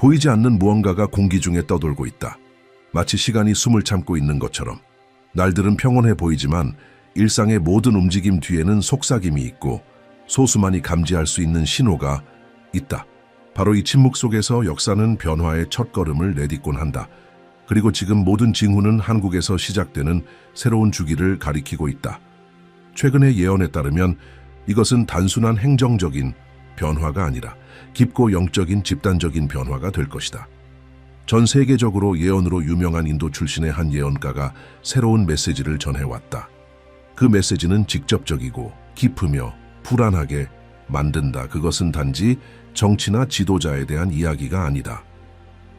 보이지 않는 무언가가 공기 중에 떠돌고 있다. 마치 시간이 숨을 참고 있는 것처럼. 날들은 평온해 보이지만 일상의 모든 움직임 뒤에는 속삭임이 있고 소수만이 감지할 수 있는 신호가 있다. 바로 이 침묵 속에서 역사는 변화의 첫걸음을 내딛곤 한다. 그리고 지금 모든 징후는 한국에서 시작되는 새로운 주기를 가리키고 있다. 최근의 예언에 따르면 이것은 단순한 행정적인 변화가 아니라 깊고 영적인 집단적인 변화가 될 것이다. 전 세계적으로 예언으로 유명한 인도 출신의 한 예언가가 새로운 메시지를 전해왔다. 그 메시지는 직접적이고 깊으며 불안하게 만든다. 그것은 단지 정치나 지도자에 대한 이야기가 아니다.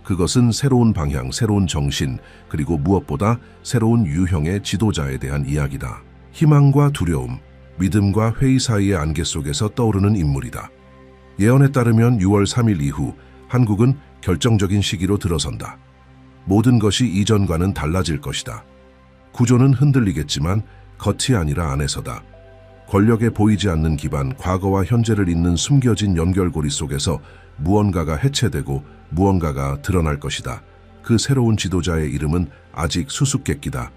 그것은 새로운 방향, 새로운 정신, 그리고 무엇보다 새로운 유형의 지도자에 대한 이야기다. 희망과 두려움, 믿음과 회의 사이의 안개 속에서 떠오르는 인물이다. 예언에 따르면 6월 3일 이후 한국은 결정적인 시기로 들어선다. 모든 것이 이전과는 달라질 것이다. 구조는 흔들리겠지만 겉이 아니라 안에서다. 권력에 보이지 않는 기반, 과거와 현재를 잇는 숨겨진 연결고리 속에서 무언가가 해체되고 무언가가 드러날 것이다. 그 새로운 지도자의 이름은 아직 수수께끼다.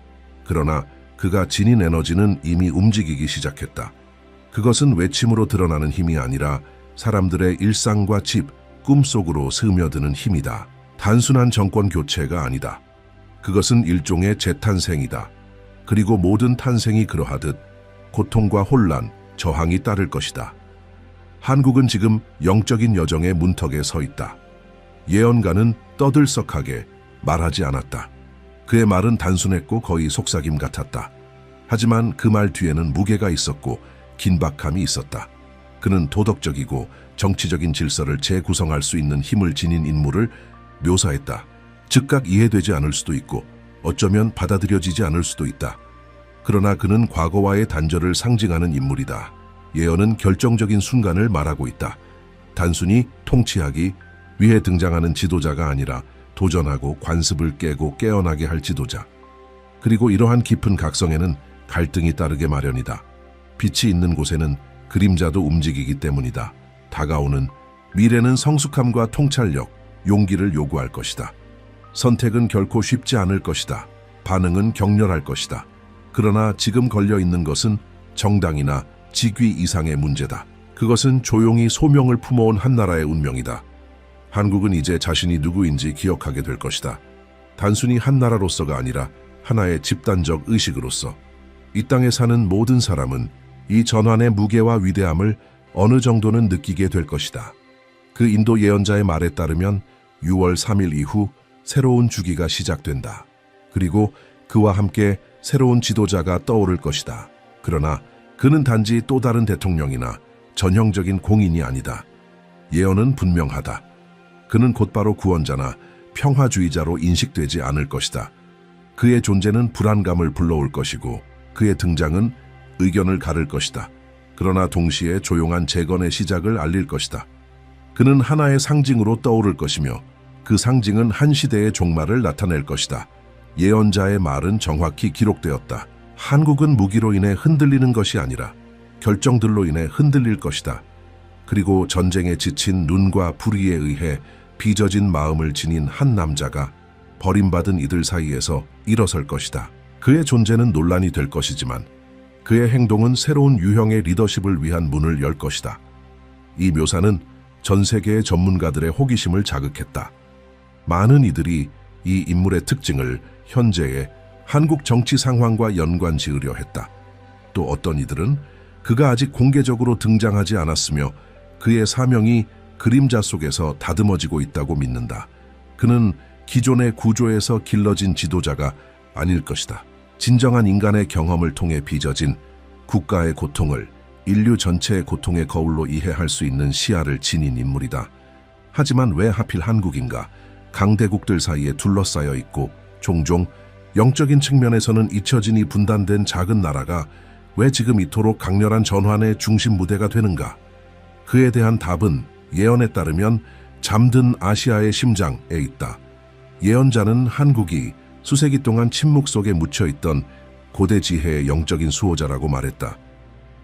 그러나 그가 지닌 에너지는 이미 움직이기 시작했다. 그것은 외침으로 드러나는 힘이 아니라 사람들의 일상과 집, 꿈속으로 스며드는 힘이다. 단순한 정권 교체가 아니다. 그것은 일종의 재탄생이다. 그리고 모든 탄생이 그러하듯 고통과 혼란, 저항이 따를 것이다. 한국은 지금 영적인 여정의 문턱에 서 있다. 예언가는 떠들썩하게 말하지 않았다. 그의 말은 단순했고 거의 속삭임 같았다. 하지만 그 말 뒤에는 무게가 있었고 긴박함이 있었다. 그는 도덕적이고 정치적인 질서를 재구성할 수 있는 힘을 지닌 인물을 묘사했다. 즉각 이해되지 않을 수도 있고 어쩌면 받아들여지지 않을 수도 있다. 그러나 그는 과거와의 단절을 상징하는 인물이다. 예언은 결정적인 순간을 말하고 있다. 단순히 통치하기 위해 등장하는 지도자가 아니라 도전하고 관습을 깨고 깨어나게 할 지도자. 그리고 이러한 깊은 각성에는 갈등이 따르게 마련이다. 빛이 있는 곳에는 그림자도 움직이기 때문이다. 다가오는 미래는 성숙함과 통찰력, 용기를 요구할 것이다. 선택은 결코 쉽지 않을 것이다. 반응은 격렬할 것이다. 그러나 지금 걸려 있는 것은 정당이나 직위 이상의 문제다. 그것은 조용히 소명을 품어온 한 나라의 운명이다. 한국은 이제 자신이 누구인지 기억하게 될 것이다. 단순히 한 나라로서가 아니라 하나의 집단적 의식으로서. 이 땅에 사는 모든 사람은 이 전환의 무게와 위대함을 어느 정도는 느끼게 될 것이다. 그 인도 예언자의 말에 따르면 6월 3일 이후 새로운 주기가 시작된다. 그리고 그와 함께 새로운 지도자가 떠오를 것이다. 그러나 그는 단지 또 다른 대통령이나 전형적인 공인이 아니다. 예언은 분명하다. 그는 곧바로 구원자나 평화주의자로 인식되지 않을 것이다. 그의 존재는 불안감을 불러올 것이고 그의 등장은 의견을 가를 것이다. 그러나 동시에 조용한 재건의 시작을 알릴 것이다. 그는 하나의 상징으로 떠오를 것이며 그 상징은 한 시대의 종말을 나타낼 것이다. 예언자의 말은 정확히 기록되었다. 한국은 무기로 인해 흔들리는 것이 아니라 결정들로 인해 흔들릴 것이다. 그리고 전쟁에 지친 눈과 불의에 의해 빚어진 마음을 지닌 한 남자가 버림받은 이들 사이에서 일어설 것이다. 그의 존재는 논란이 될 것이지만 그의 행동은 새로운 유형의 리더십을 위한 문을 열 것이다. 이 묘사는 전 세계의 전문가들의 호기심을 자극했다. 많은 이들이 이 인물의 특징을 현재의 한국 정치 상황과 연관 지으려 했다. 또 어떤 이들은 그가 아직 공개적으로 등장하지 않았으며 그의 사명이 그림자 속에서 다듬어지고 있다고 믿는다. 그는 기존의 구조에서 길러진 지도자가 아닐 것이다. 진정한 인간의 경험을 통해 빚어진 국가의 고통을 인류 전체의 고통의 거울로 이해할 수 있는 시야를 지닌 인물이다. 하지만 왜 하필 한국인가? 강대국들 사이에 둘러싸여 있고 종종 영적인 측면에서는 잊혀지니 분단된 작은 나라가 왜 지금 이토록 강렬한 전환의 중심 무대가 되는가? 그에 대한 답은 예언에 따르면 잠든 아시아의 심장에 있다. 예언자는 한국이 수세기 동안 침묵 속에 묻혀있던 고대 지혜의 영적인 수호자라고 말했다.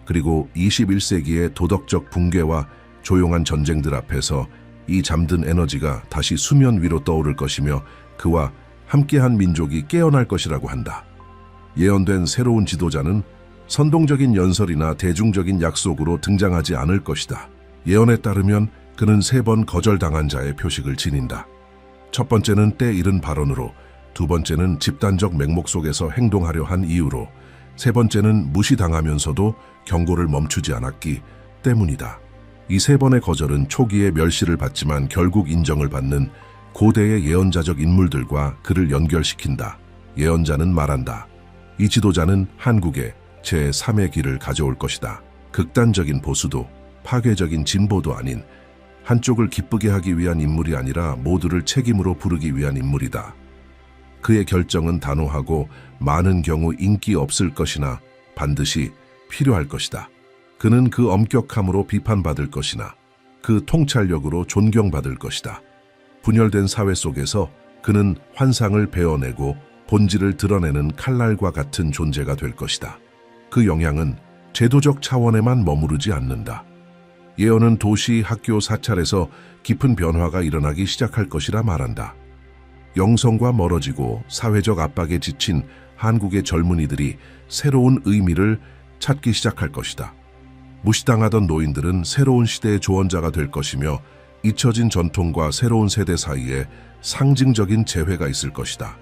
그리고 21세기의 도덕적 붕괴와 조용한 전쟁들 앞에서 이 잠든 에너지가 다시 수면 위로 떠오를 것이며 그와 함께한 민족이 깨어날 것이라고 한다. 예언된 새로운 지도자는 선동적인 연설이나 대중적인 약속으로 등장하지 않을 것이다. 예언에 따르면 그는 3번 거절당한 자의 표식을 지닌다. 첫 번째는 때 이른 발언으로, 두 번째는 집단적 맹목 속에서 행동하려 한 이유로, 세 번째는 무시당하면서도 경고를 멈추지 않았기 때문이다. 이 3번의 거절은 초기에 멸시를 받지만 결국 인정을 받는 고대의 예언자적 인물들과 그를 연결시킨다. 예언자는 말한다. 이 지도자는 한국에 제3의 길을 가져올 것이다. 극단적인 보수도 파괴적인 진보도 아닌, 한쪽을 기쁘게 하기 위한 인물이 아니라 모두를 책임으로 부르기 위한 인물이다. 그의 결정은 단호하고 많은 경우 인기 없을 것이나 반드시 필요할 것이다. 그는 그 엄격함으로 비판받을 것이나 그 통찰력으로 존경받을 것이다. 분열된 사회 속에서 그는 환상을 베어내고 본질을 드러내는 칼날과 같은 존재가 될 것이다. 그 영향은 제도적 차원에만 머무르지 않는다. 예언은 도시, 학교, 사찰에서 깊은 변화가 일어나기 시작할 것이라 말한다. 영성과 멀어지고 사회적 압박에 지친 한국의 젊은이들이 새로운 의미를 찾기 시작할 것이다. 무시당하던 노인들은 새로운 시대의 조언자가 될 것이며 잊혀진 전통과 새로운 세대 사이에 상징적인 재회가 있을 것이다.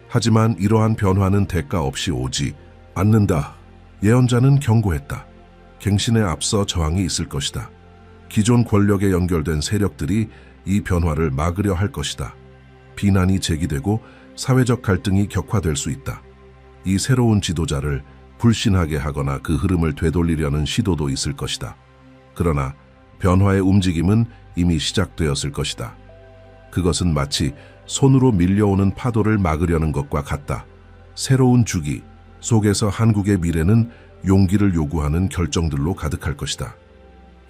하지만 이러한 변화는 대가 없이 오지 않는다. 예언자는 경고했다. 갱신에 앞서 저항이 있을 것이다. 기존 권력에 연결된 세력들이 이 변화를 막으려 할 것이다. 비난이 제기되고 사회적 갈등이 격화될 수 있다. 이 새로운 지도자를 불신하게 하거나 그 흐름을 되돌리려는 시도도 있을 것이다. 그러나 변화의 움직임은 이미 시작되었을 것이다. 그것은 마치 손으로 밀려오는 파도를 막으려는 것과 같다. 새로운 주기 속에서 한국의 미래는 용기를 요구하는 결정들로 가득할 것이다.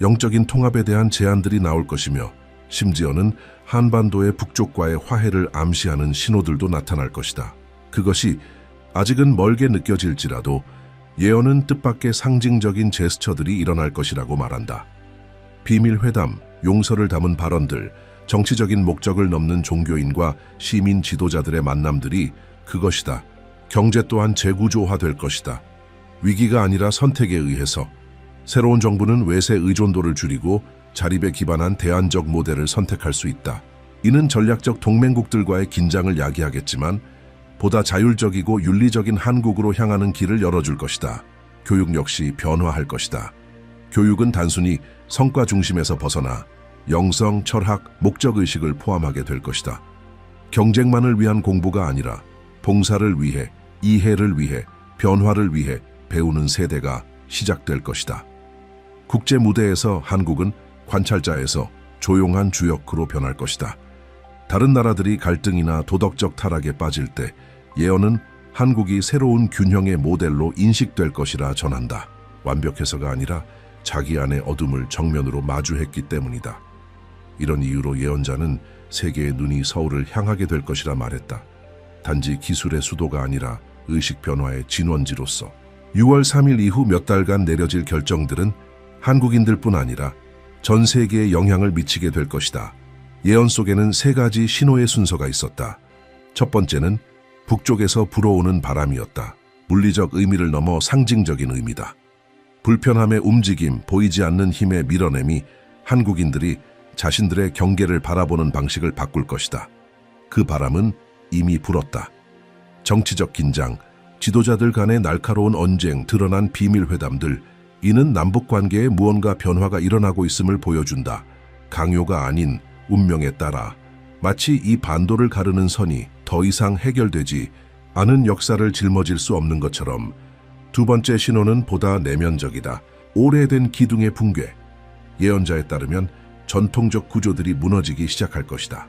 영적인 통합에 대한 제안들이 나올 것이며 심지어는 한반도의 북쪽과의 화해를 암시하는 신호들도 나타날 것이다. 그것이 아직은 멀게 느껴질지라도 예언은 뜻밖의 상징적인 제스처들이 일어날 것이라고 말한다. 비밀회담, 용서를 담은 발언들, 정치적인 목적을 넘는 종교인과 시민 지도자들의 만남들이 그것이다. 경제 또한 재구조화될 것이다. 위기가 아니라 선택에 의해서 새로운 정부는 외세 의존도를 줄이고 자립에 기반한 대안적 모델을 선택할 수 있다. 이는 전략적 동맹국들과의 긴장을 야기하겠지만 보다 자율적이고 윤리적인 한국으로 향하는 길을 열어줄 것이다. 교육 역시 변화할 것이다. 교육은 단순히 성과 중심에서 벗어나 영성, 철학, 목적의식을 포함하게 될 것이다. 경쟁만을 위한 공부가 아니라 봉사를 위해, 이해를 위해, 변화를 위해 배우는 세대가 시작될 것이다. 국제 무대에서 한국은 관찰자에서 조용한 주역으로 변할 것이다. 다른 나라들이 갈등이나 도덕적 타락에 빠질 때 예언은 한국이 새로운 균형의 모델로 인식될 것이라 전한다. 완벽해서가 아니라 자기 안의 어둠을 정면으로 마주했기 때문이다. 이런 이유로 예언자는 세계의 눈이 서울을 향하게 될 것이라 말했다. 단지 기술의 수도가 아니라 의식 변화의 진원지로서 6월 3일 이후 몇 달간 내려질 결정들은 한국인들뿐 아니라 전 세계에 영향을 미치게 될 것이다. 예언 속에는 3가지 신호의 순서가 있었다. 첫 번째는 북쪽에서 불어오는 바람이었다. 물리적 의미를 넘어 상징적인 의미다. 불편함의 움직임, 보이지 않는 힘의 밀어냄이 한국인들이 자신들의 경계를 바라보는 방식을 바꿀 것이다. 그 바람은 이미 불었다. 정치적 긴장, 지도자들 간의 날카로운 언쟁, 드러난 비밀회담들, 이는 남북관계에 무언가 변화가 일어나고 있음을 보여준다. 강요가 아닌 운명에 따라 마치 이 반도를 가르는 선이 더 이상 해결되지 않은 역사를 짊어질 수 없는 것처럼. 두 번째 신호는 보다 내면적이다. 오래된 기둥의 붕괴. 예언자에 따르면 전통적 구조들이 무너지기 시작할 것이다.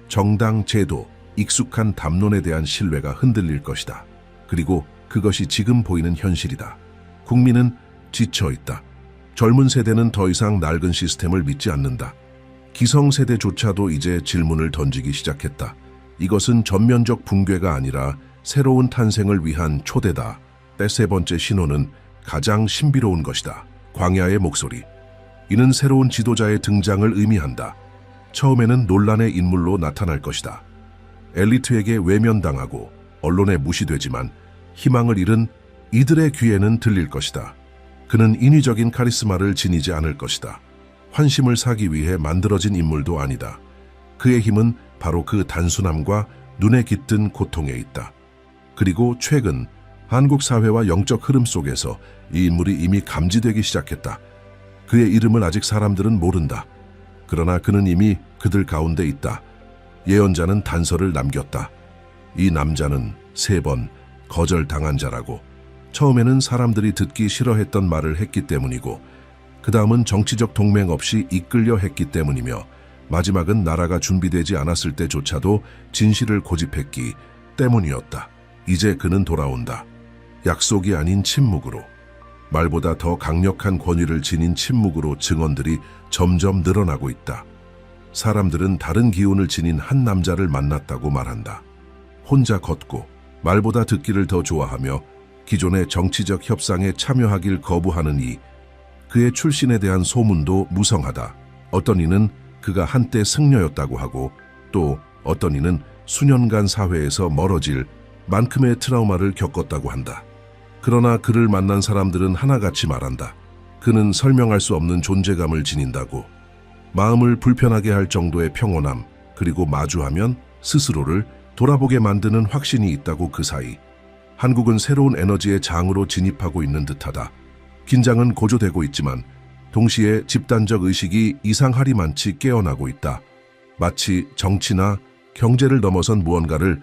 정당 제도, 익숙한 담론에 대한 신뢰가 흔들릴 것이다. 그리고 그것이 지금 보이는 현실이다. 국민은 지쳐있다. 젊은 세대는 더 이상 낡은 시스템을 믿지 않는다. 기성세대조차도 이제 질문을 던지기 시작했다. 이것은 전면적 붕괴가 아니라 새로운 탄생을 위한 초대다. 세 번째 신호는 가장 신비로운 것이다. 광야의 목소리. 이는 새로운 지도자의 등장을 의미한다. 처음에는 논란의 인물로 나타날 것이다. 엘리트에게 외면당하고 언론에 무시되지만 희망을 잃은 이들의 귀에는 들릴 것이다. 그는 인위적인 카리스마를 지니지 않을 것이다. 환심을 사기 위해 만들어진 인물도 아니다. 그의 힘은 바로 그 단순함과 눈에 깃든 고통에 있다. 그리고 최근 한국 사회와 영적 흐름 속에서 이 인물이 이미 감지되기 시작했다. 그의 이름을 아직 사람들은 모른다. 그러나 그는 이미 그들 가운데 있다. 예언자는 단서를 남겼다. 이 남자는 3번 거절당한 자라고. 처음에는 사람들이 듣기 싫어했던 말을 했기 때문이고, 그 다음은 정치적 동맹 없이 이끌려 했기 때문이며, 마지막은 나라가 준비되지 않았을 때조차도 진실을 고집했기 때문이었다. 이제 그는 돌아온다. 약속이 아닌 침묵으로. 말보다 더 강력한 권위를 지닌 침묵으로 증언들이 점점 늘어나고 있다. 사람들은 다른 기운을 지닌 한 남자를 만났다고 말한다. 혼자 걷고 말보다 듣기를 더 좋아하며 기존의 정치적 협상에 참여하길 거부하는 그의 출신에 대한 소문도 무성하다. 어떤 이는 그가 한때 승려였다고 하고, 또 어떤 이는 수년간 사회에서 멀어질 만큼의 트라우마를 겪었다고 한다. 그러나 그를 만난 사람들은 하나같이 말한다. 그는 설명할 수 없는 존재감을 지닌다고. 마음을 불편하게 할 정도의 평온함, 그리고 마주하면 스스로를 돌아보게 만드는 확신이 있다고. 그 사이 한국은 새로운 에너지의 장으로 진입하고 있는 듯하다. 긴장은 고조되고 있지만 동시에 집단적 의식이 이상하리만치 깨어나고 있다. 마치 정치나 경제를 넘어선 무언가를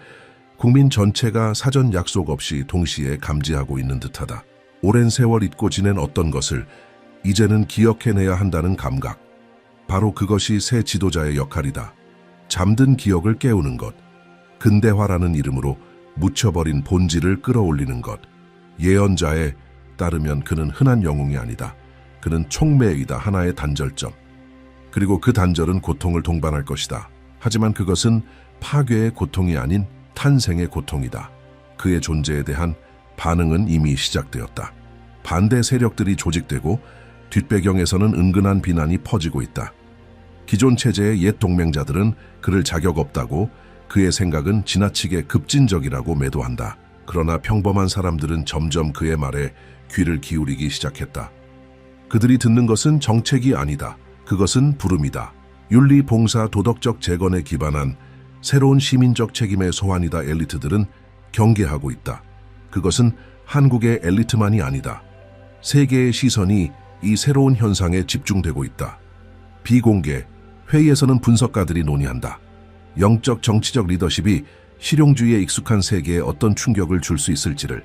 국민 전체가 사전 약속 없이 동시에 감지하고 있는 듯하다. 오랜 세월 잊고 지낸 어떤 것을 이제는 기억해내야 한다는 감각. 바로 그것이 새 지도자의 역할이다. 잠든 기억을 깨우는 것. 근대화라는 이름으로 묻혀버린 본질을 끌어올리는 것. 예언자에 따르면 그는 흔한 영웅이 아니다. 그는 촉매이다. 하나의 단절점. 그리고 그 단절은 고통을 동반할 것이다. 하지만 그것은 파괴의 고통이 아닌 탄생의 고통이다. 그의 존재에 대한 반응은 이미 시작되었다. 반대 세력들이 조직되고 뒷배경에서는 은근한 비난이 퍼지고 있다. 기존 체제의 옛 동맹자들은 그를 자격 없다고, 그의 생각은 지나치게 급진적이라고 매도한다. 그러나 평범한 사람들은 점점 그의 말에 귀를 기울이기 시작했다. 그들이 듣는 것은 정책이 아니다. 그것은 부름이다. 윤리, 봉사, 도덕적 재건에 기반한 새로운 시민적 책임의 소환이다. 엘리트들은 경계하고 있다. 그것은 한국의 엘리트만이 아니다. 세계의 시선이 이 새로운 현상에 집중되고 있다. 비공개 회의에서는 분석가들이 논의한다. 영적 정치적 리더십이 실용주의에 익숙한 세계에 어떤 충격을 줄 수 있을지를.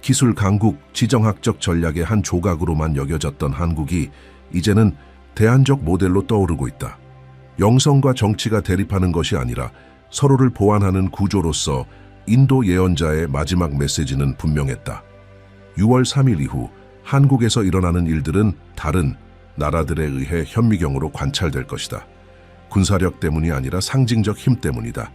기술 강국, 지정학적 전략의 한 조각으로만 여겨졌던 한국이 이제는 대안적 모델로 떠오르고 있다. 영성과 정치가 대립하는 것이 아니라 서로를 보완하는 구조로서 인도 예언자의 마지막 메시지는 분명했다. 6월 3일 이후 한국에서 일어나는 일들은 다른 나라들에 의해 현미경으로 관찰될 것이다. 군사력 때문이 아니라 상징적 힘 때문이다.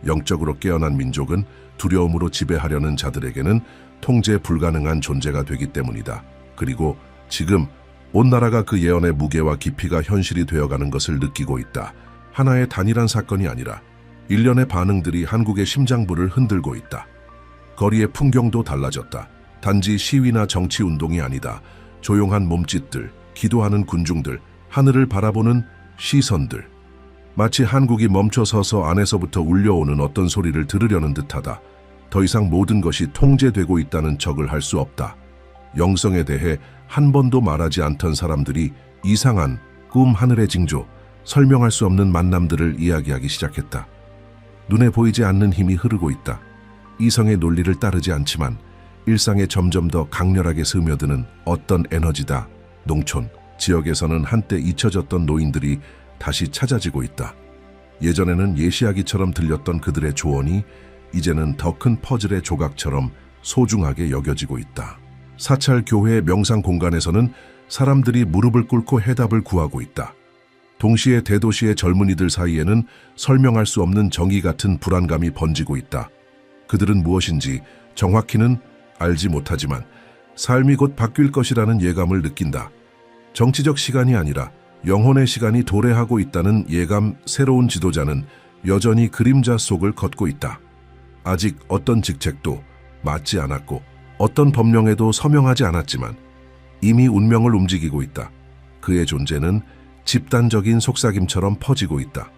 영적으로 깨어난 민족은 두려움으로 지배하려는 자들에게는 통제 불가능한 존재가 되기 때문이다. 그리고 지금 온 나라가 그 예언의 무게와 깊이가 현실이 되어가는 것을 느끼고 있다. 하나의 단일한 사건이 아니라 일련의 반응들이 한국의 심장부를 흔들고 있다. 거리의 풍경도 달라졌다. 단지 시위나 정치운동이 아니다. 조용한 몸짓들, 기도하는 군중들, 하늘을 바라보는 시선들. 마치 한국이 멈춰서서 안에서부터 울려오는 어떤 소리를 들으려는 듯하다. 더 이상 모든 것이 통제되고 있다는 척을 할 수 없다. 영성에 대해 한 번도 말하지 않던 사람들이 이상한 꿈, 하늘의 징조, 설명할 수 없는 만남들을 이야기하기 시작했다. 눈에 보이지 않는 힘이 흐르고 있다. 이성의 논리를 따르지 않지만 일상에 점점 더 강렬하게 스며드는 어떤 에너지다. 농촌, 지역에서는 한때 잊혀졌던 노인들이 다시 찾아지고 있다. 예전에는 예시하기처럼 들렸던 그들의 조언이 이제는 더 큰 퍼즐의 조각처럼 소중하게 여겨지고 있다. 사찰, 교회, 명상 공간에서는 사람들이 무릎을 꿇고 해답을 구하고 있다. 동시에 대도시의 젊은이들 사이에는 설명할 수 없는 정의 같은 불안감이 번지고 있다. 그들은 무엇인지 정확히는 알지 못하지만 삶이 곧 바뀔 것이라는 예감을 느낀다. 정치적 시간이 아니라 영혼의 시간이 도래하고 있다는 예감. 새로운 지도자는 여전히 그림자 속을 걷고 있다. 아직 어떤 직책도 맡지 않았고 어떤 법령에도 서명하지 않았지만 이미 운명을 움직이고 있다. 그의 존재는 집단적인 속삭임처럼 퍼지고 있다.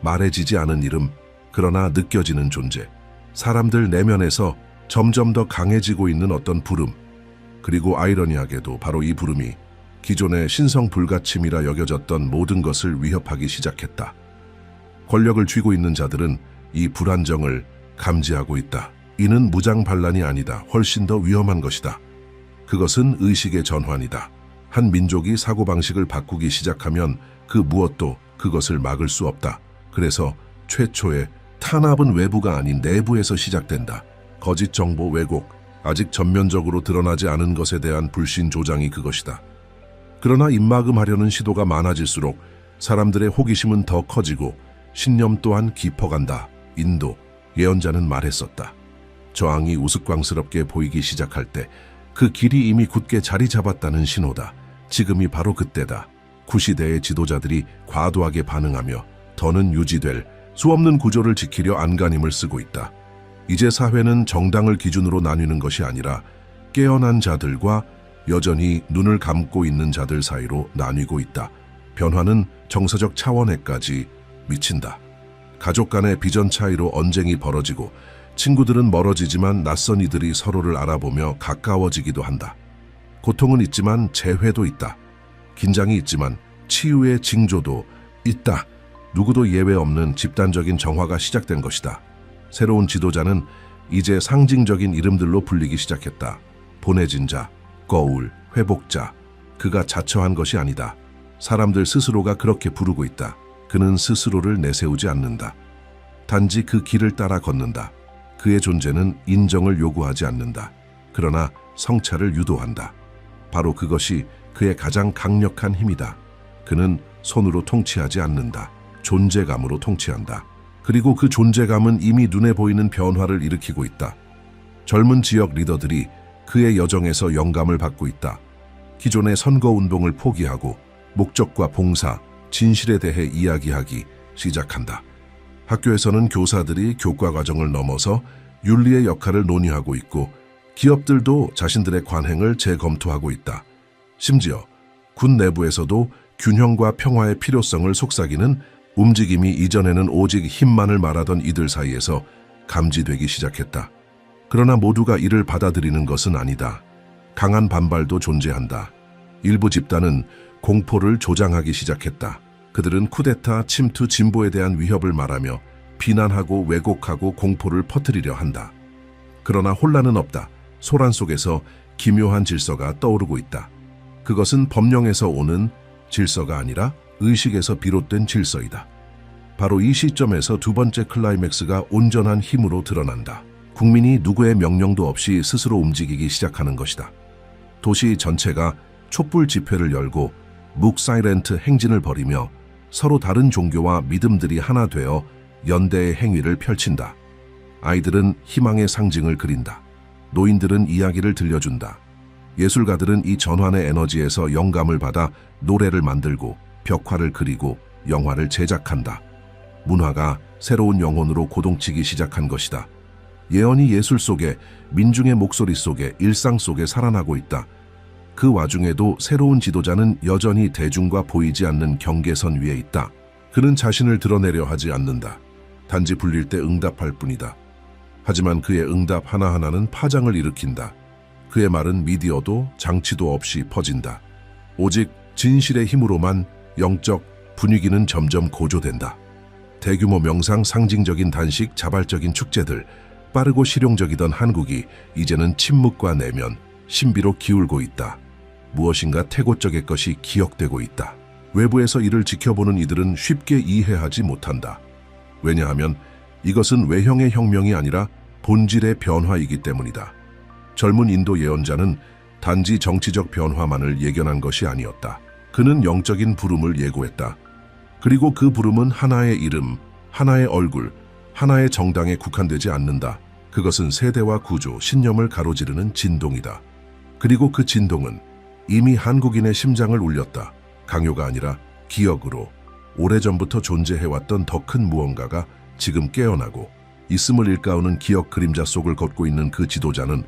말해지지 않은 이름, 그러나 느껴지는 존재. 사람들 내면에서 점점 더 강해지고 있는 어떤 부름. 그리고 아이러니하게도 바로 이 부름이 기존의 신성 불가침이라 여겨졌던 모든 것을 위협하기 시작했다. 권력을 쥐고 있는 자들은 이 불안정을 감지하고 있다. 이는 무장 반란이 아니다. 훨씬 더 위험한 것이다. 그것은 의식의 전환이다. 한 민족이 사고방식을 바꾸기 시작하면 그 무엇도 그것을 막을 수 없다. 그래서 최초의 탄압은 외부가 아닌 내부에서 시작된다. 거짓 정보 왜곡, 아직 전면적으로 드러나지 않은 것에 대한 불신 조장이 그것이다. 그러나 입막음하려는 시도가 많아질수록 사람들의 호기심은 더 커지고 신념 또한 깊어간다. 인도 예언자는 말했었다. 저항이 우스꽝스럽게 보이기 시작할 때 그 길이 이미 굳게 자리 잡았다는 신호다. 지금이 바로 그때다. 구시대의 지도자들이 과도하게 반응하며 더는 유지될 수 없는 구조를 지키려 안간힘을 쓰고 있다. 이제 사회는 정당을 기준으로 나뉘는 것이 아니라 깨어난 자들과 여전히 눈을 감고 있는 자들 사이로 나뉘고 있다. 변화는 정서적 차원에까지 미친다. 가족 간의 비전 차이로 언쟁이 벌어지고 친구들은 멀어지지만 낯선 이들이 서로를 알아보며 가까워지기도 한다. 고통은 있지만 재회도 있다. 긴장이 있지만 치유의 징조도 있다. 누구도 예외 없는 집단적인 정화가 시작된 것이다. 새로운 지도자는 이제 상징적인 이름들로 불리기 시작했다. 보내진 자, 거울, 회복자. 그가 자처한 것이 아니다. 사람들 스스로가 그렇게 부르고 있다. 그는 스스로를 내세우지 않는다. 단지 그 길을 따라 걷는다. 그의 존재는 인정을 요구하지 않는다. 그러나 성찰을 유도한다. 바로 그것이 그의 가장 강력한 힘이다. 그는 손으로 통치하지 않는다. 존재감으로 통치한다. 그리고 그 존재감은 이미 눈에 보이는 변화를 일으키고 있다. 젊은 지역 리더들이 그의 여정에서 영감을 받고 있다. 기존의 선거운동을 포기하고 목적과 봉사, 진실에 대해 이야기하기 시작한다. 학교에서는 교사들이 교과 과정을 넘어서 윤리의 역할을 논의하고 있고 기업들도 자신들의 관행을 재검토하고 있다. 심지어 군 내부에서도 균형과 평화의 필요성을 속삭이는 움직임이 이전에는 오직 힘만을 말하던 이들 사이에서 감지되기 시작했다. 그러나 모두가 이를 받아들이는 것은 아니다. 강한 반발도 존재한다. 일부 집단은 공포를 조장하기 시작했다. 그들은 쿠데타, 침투, 진보에 대한 위협을 말하며 비난하고 왜곡하고 공포를 퍼뜨리려 한다. 그러나 혼란은 없다. 소란 속에서 기묘한 질서가 떠오르고 있다. 그것은 법령에서 오는 질서가 아니라 의식에서 비롯된 질서이다. 바로 이 시점에서 두 번째 클라이맥스가 온전한 힘으로 드러난다. 국민이 누구의 명령도 없이 스스로 움직이기 시작하는 것이다. 도시 전체가 촛불 집회를 열고 묵사이렌트 행진을 벌이며 서로 다른 종교와 믿음들이 하나 되어 연대의 행위를 펼친다. 아이들은 희망의 상징을 그린다. 노인들은 이야기를 들려준다. 예술가들은 이 전환의 에너지에서 영감을 받아 노래를 만들고 벽화를 그리고 영화를 제작한다. 문화가 새로운 영혼으로 고동치기 시작한 것이다. 예언이 예술 속에, 민중의 목소리 속에, 일상 속에 살아나고 있다. 그 와중에도 새로운 지도자는 여전히 대중과 보이지 않는 경계선 위에 있다. 그는 자신을 드러내려 하지 않는다. 단지 불릴 때 응답할 뿐이다. 하지만 그의 응답 하나하나는 파장을 일으킨다. 그의 말은 미디어도 장치도 없이 퍼진다. 오직 진실의 힘으로만 영적 분위기는 점점 고조된다. 대규모 명상, 상징적인 단식, 자발적인 축제들, 빠르고 실용적이던 한국이 이제는 침묵과 내면, 신비로 기울고 있다. 무엇인가 태고적의 것이 기억되고 있다. 외부에서 이를 지켜보는 이들은 쉽게 이해하지 못한다. 왜냐하면 이것은 외형의 혁명이 아니라 본질의 변화이기 때문이다. 젊은 인도 예언자는 단지 정치적 변화만을 예견한 것이 아니었다. 그는 영적인 부름을 예고했다. 그리고 그 부름은 하나의 이름, 하나의 얼굴, 하나의 정당에 국한되지 않는다. 그것은 세대와 구조, 신념을 가로지르는 진동이다. 그리고 그 진동은 이미 한국인의 심장을 울렸다. 강요가 아니라 기억으로 오래전부터 존재해왔던 더 큰 무언가가 지금 깨어나고 있음을 일깨우는 기억 그림자 속을 걷고 있는 그 지도자는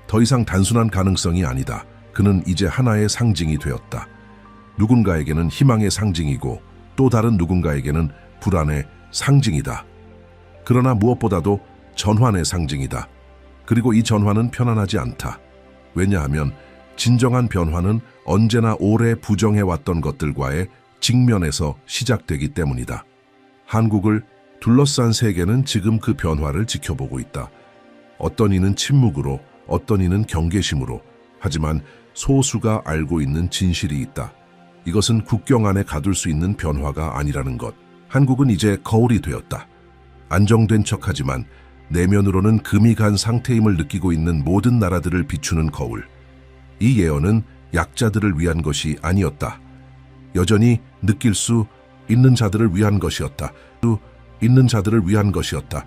더 이상 단순한 가능성이 아니다. 그는 이제 하나의 상징이 되었다. 누군가에게는 희망의 상징이고 또 다른 누군가에게는 불안의 상징이다. 그러나 무엇보다도 전환의 상징이다. 그리고 이 전환은 편안하지 않다. 왜냐하면 진정한 변화는 언제나 오래 부정해왔던 것들과의 직면에서 시작되기 때문이다. 한국을 둘러싼 세계는 지금 그 변화를 지켜보고 있다. 어떤 이는 침묵으로, 어떤 이는 경계심으로, 하지만 소수가 알고 있는 진실이 있다. 이것은 국경 안에 가둘 수 있는 변화가 아니라는 것. 한국은 이제 거울이 되었다. 안정된 척하지만 내면으로는 금이 간 상태임을 느끼고 있는 모든 나라들을 비추는 거울. 이 예언은 약자들을 위한 것이 아니었다. 여전히 느낄 수 있는 자들을 위한 것이었다. 있는 자들을 위한 것이었다.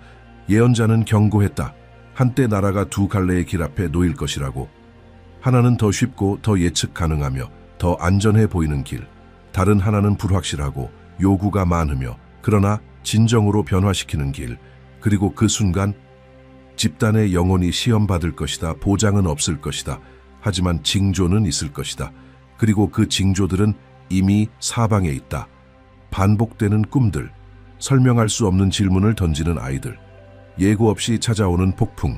예언자는 경고했다. 한때 나라가 두 갈래의 길 앞에 놓일 것이라고. 하나는 더 쉽고 더 예측 가능하며 더 안전해 보이는 길. 다른 하나는 불확실하고 요구가 많으며 그러나 진정으로 변화시키는 길. 그리고 그 순간 집단의 영혼이 시험받을 것이다. 보장은 없을 것이다. 하지만 징조는 있을 것이다. 그리고 그 징조들은 이미 사방에 있다. 반복되는 꿈들, 설명할 수 없는 질문을 던지는 아이들, 예고 없이 찾아오는 폭풍,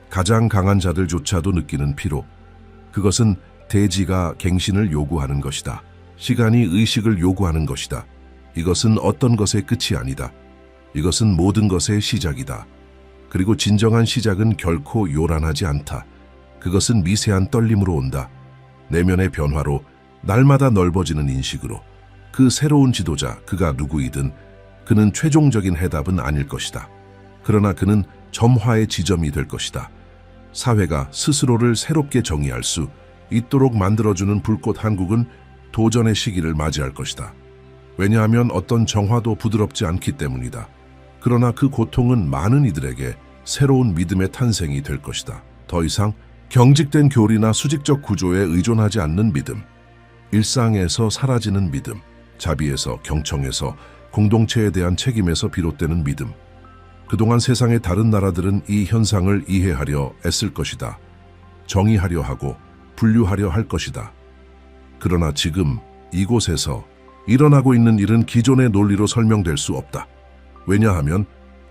가장 강한 자들조차도 느끼는 피로. 그것은 대지가 갱신을 요구하는 것이다. 시간이 의식을 요구하는 것이다. 이것은 어떤 것의 끝이 아니다. 이것은 모든 것의 시작이다. 그리고 진정한 시작은 결코 요란하지 않다. 그것은 미세한 떨림으로 온다. 내면의 변화로, 날마다 넓어지는 인식으로. 그 새로운 지도자, 그가 누구이든 그는 최종적인 해답은 아닐 것이다. 그러나 그는 점화의 지점이 될 것이다. 사회가 스스로를 새롭게 정의할 수 있도록 만들어주는 불꽃 한국은 도전의 시기를 맞이할 것이다. 왜냐하면 어떤 정화도 부드럽지 않기 때문이다. 그러나 그 고통은 많은 이들에게 새로운 믿음의 탄생이 될 것이다. 더 이상 경직된 교리나 수직적 구조에 의존하지 않는 믿음, 일상에서 사라지는 믿음, 자비에서, 경청에서, 공동체에 대한 책임에서 비롯되는 믿음. 그동안 세상의 다른 나라들은 이 현상을 이해하려 애쓸 것이다. 정의하려 하고 분류하려 할 것이다. 그러나 지금 이곳에서 일어나고 있는 일은 기존의 논리로 설명될 수 없다. 왜냐하면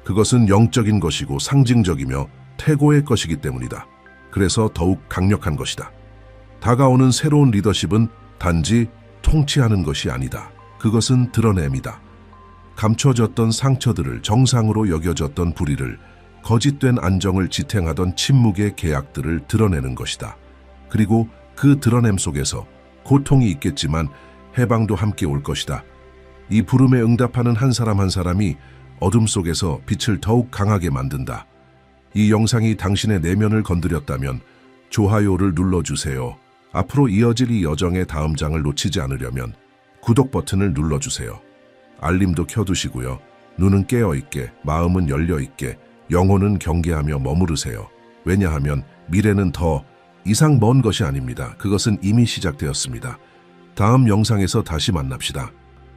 그것은 영적인 것이고 상징적이며 태고의 것이기 때문이다. 그래서 더욱 강력한 것이다. 다가오는 새로운 리더십은 단지 통치하는 것이 아니다. 그것은 드러냄이다. 감춰졌던 상처들을, 정상으로 여겨졌던 불의를, 거짓된 안정을 지탱하던 침묵의 계약들을 드러내는 것이다. 그리고 그 드러냄 속에서 고통이 있겠지만 해방도 함께 올 것이다. 이 부름에 응답하는 한 사람 한 사람이 어둠 속에서 빛을 더욱 강하게 만든다. 이 영상이 당신의 내면을 건드렸다면 좋아요를 눌러주세요. 앞으로 이어질 이 여정의 다음 장을 놓치지 않으려면 구독 버튼을 눌러주세요. 알림도 켜두시고요. 눈은 깨어있게, 마음은 열려있게, 영혼은 경계하며 머무르세요. 왜냐하면 미래는 더 이상 먼 것이 아닙니다. 그것은 이미 시작되었습니다. 다음 영상에서 다시 만납시다.